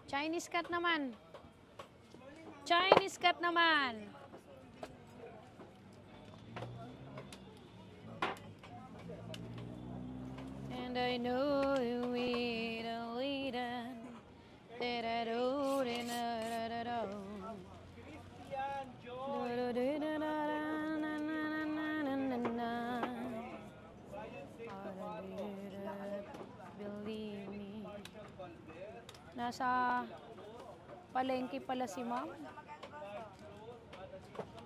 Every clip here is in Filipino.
Chinese cat naman. Chinese cat naman. And I know you wait and wait and da-da-do, da-da-da-da-do. Believe me. Nasa palengke pala si ma'am.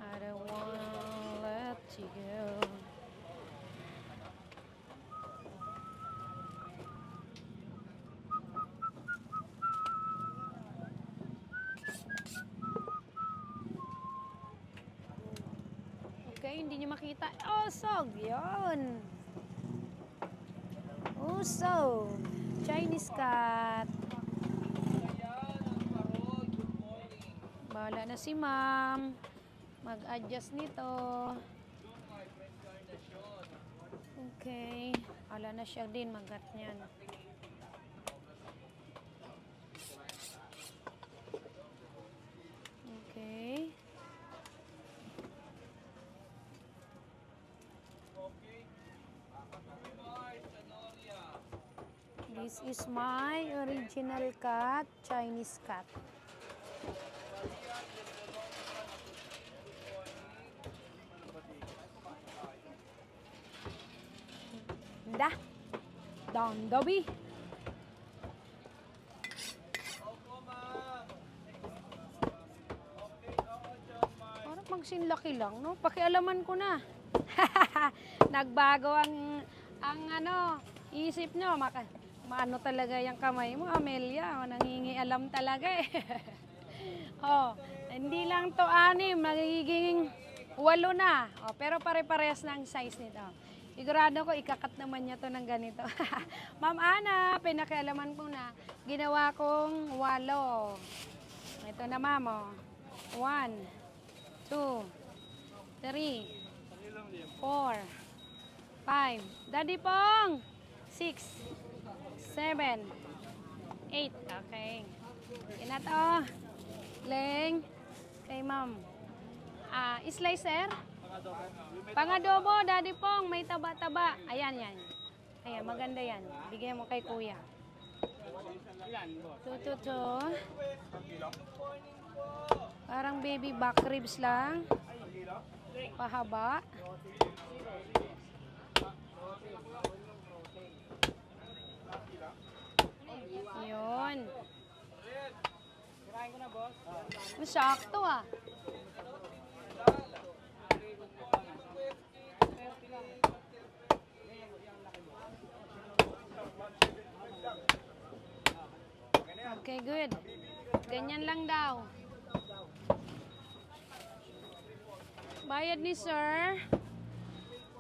I don't wanna let you go. Okay, hindi niyo makita. Usog! Yun! Usog! Chinese cat. Bahala na si ma'am. Mag-adjust nito. Okay. Bahala na siya din mag-gat niyan. Okay. This is my original cat, Chinese cat. Dah. Down, Dobby. Parang magsinlaki lang, no? Pakialaman ko na. Nagbago ang isip nyo. Maano talaga yung kamay mo, Amelia. Nangingialam talaga eh. Oh, hindi lang to 6, magiging 8 na. Oh, pero pare-parehas ng size nito. Sigurado ko, ikakat naman niya to ng ganito. Ma'am Ana, pinakialaman ko na. Ginawa kong 8. Ito na, ma'am. Oh. 1, 2, 3, 4, 5. Daddy Pong! 6, 7, 8. Okay. Ina to. Leng. Kay ma'am. Slicer. Pangadobo, Daddy Pong. May taba-taba. Ayan, yan. Ayan, maganda yan. Bigyan mo kay kuya. Tututo. Parang baby back ribs lang. Pahaba. Yun. Masakto ah. Okay, good. Ganyan lang daw. Bayad ni sir.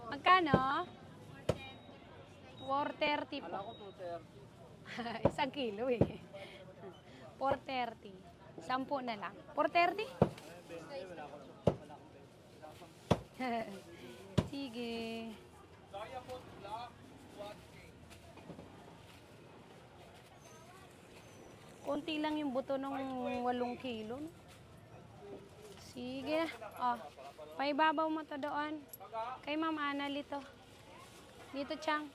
Magkano? 430 po. 1 kilo eh. 430. 10 na lang. 430? Sige. Konti lang yung buto ng 8 kilo. Sige. Oh, paibabaw mo to doon. Kay Ma'am Ana Lito. Dito, Chang.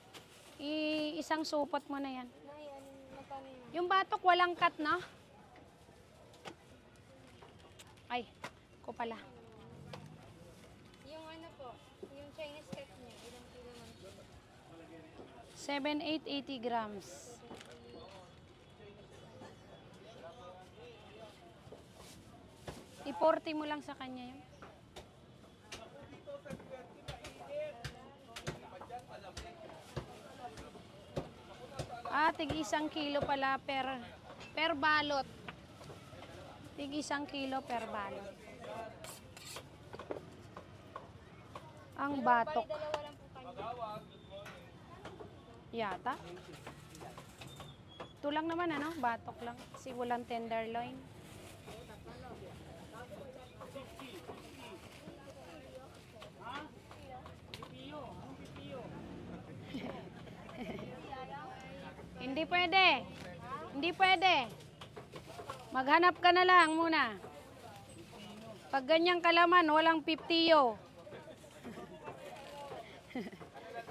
Isang supot mo na yan. Yung batok walang cut, no? Ay, ko pala. Yung ano po, yung Chinese cat niya, ilang kilo man po? 7, 8, 80 grams. I-40 mo lang sa kanya yun. Tig 1 kilo pala per balot. Tig 1 kilo per balot. Ang batok. Dalawa lang po kanya. Yata. Ito lang naman ano, batok lang. Kasi walang tenderloin. Hindi pwede. Hindi pwede. Maghanap ka na lang muna. Pag ganyang kalaman, walang 50 yo.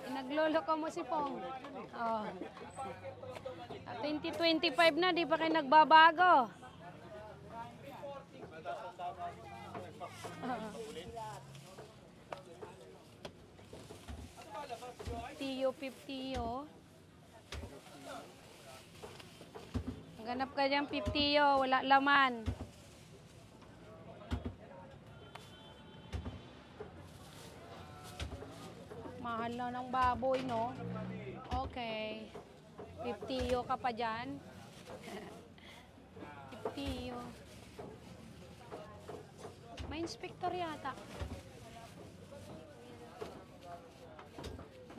Nagloloko mo si Pong. Oh. 2025 na, di pa kayo nagbabago. Tiyo, 50 yo. Ganap ka dyan, 50 yo. Wala laman. Mahal na ng baboy, no? Okay. 50 yo ka pa dyan. 50 yo. May inspector yata.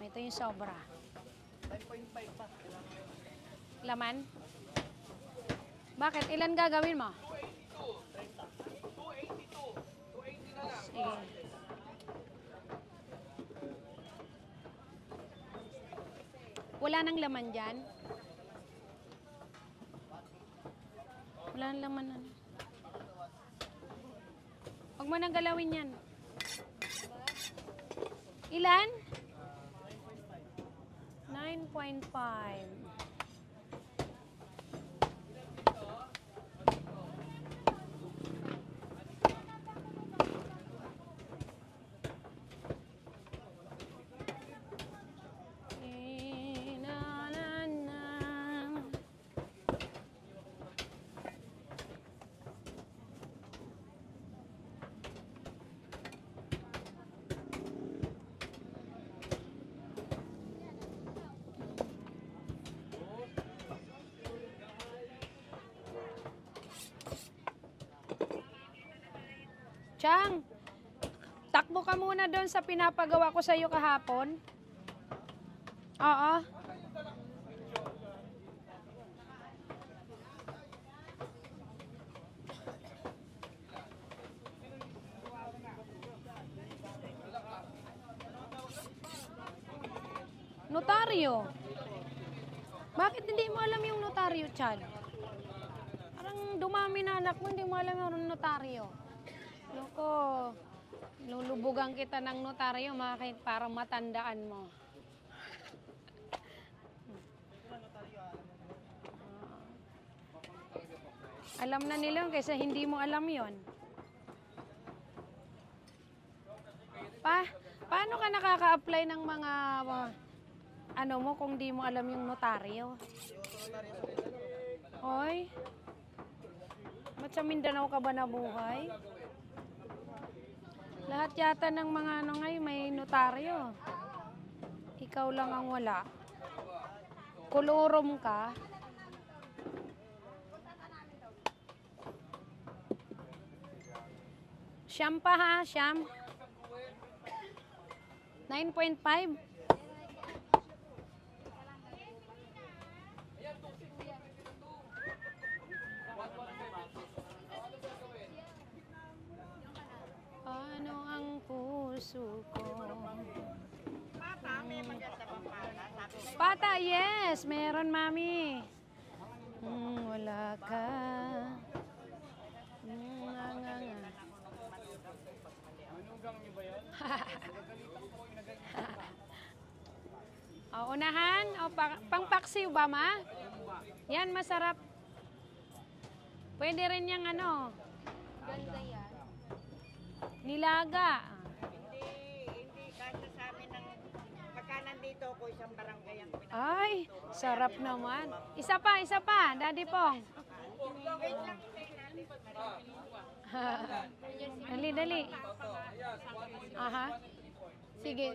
Ito yung sobra. 9.5 pa. Laman? Bakit? Ilan gagawin mo? 282. Sige. Wala nang laman dyan? Wala nang laman. Huwag mo nang galawin yan. Ilan? 9.5. Chang, takbo ka muna doon sa pinapagawa ko sa iyo kahapon. Oo. Notaryo. Bakit hindi mo alam yung notaryo, Chan? Parang dumami na anak mo, hindi mo alam yung notaryo. Loko, lulubugan kita ng notaryo para matandaan mo. Alam na nila yun, kaysa hindi mo alam yon. Paano ka nakaka-apply ng mga ano mo kung di mo alam yung notaryo? Hoy, ba't sa Mindanao ka ba nabuhay? Lahat yata ng mga ano ngayon may notaryo. Ikaw lang ang wala. Kolorom ka. Siyam pa ha, siyam. 9.5. Paano ang puso ko? Pata, may maganda bang pata? Pata, yes, meron mami. Wala ka. Nga, nga, nga. O, unahan? O, pangpaksiw ba, ma? Yan, masarap. Pwede rin yung ano, Ganda yan. nilaga. Hindi kasi sa amin ng pagka nandito ako isang barangay ang Ay, sarap naman. Isa pa, Daddy Pong. Dali. Aha. Sige.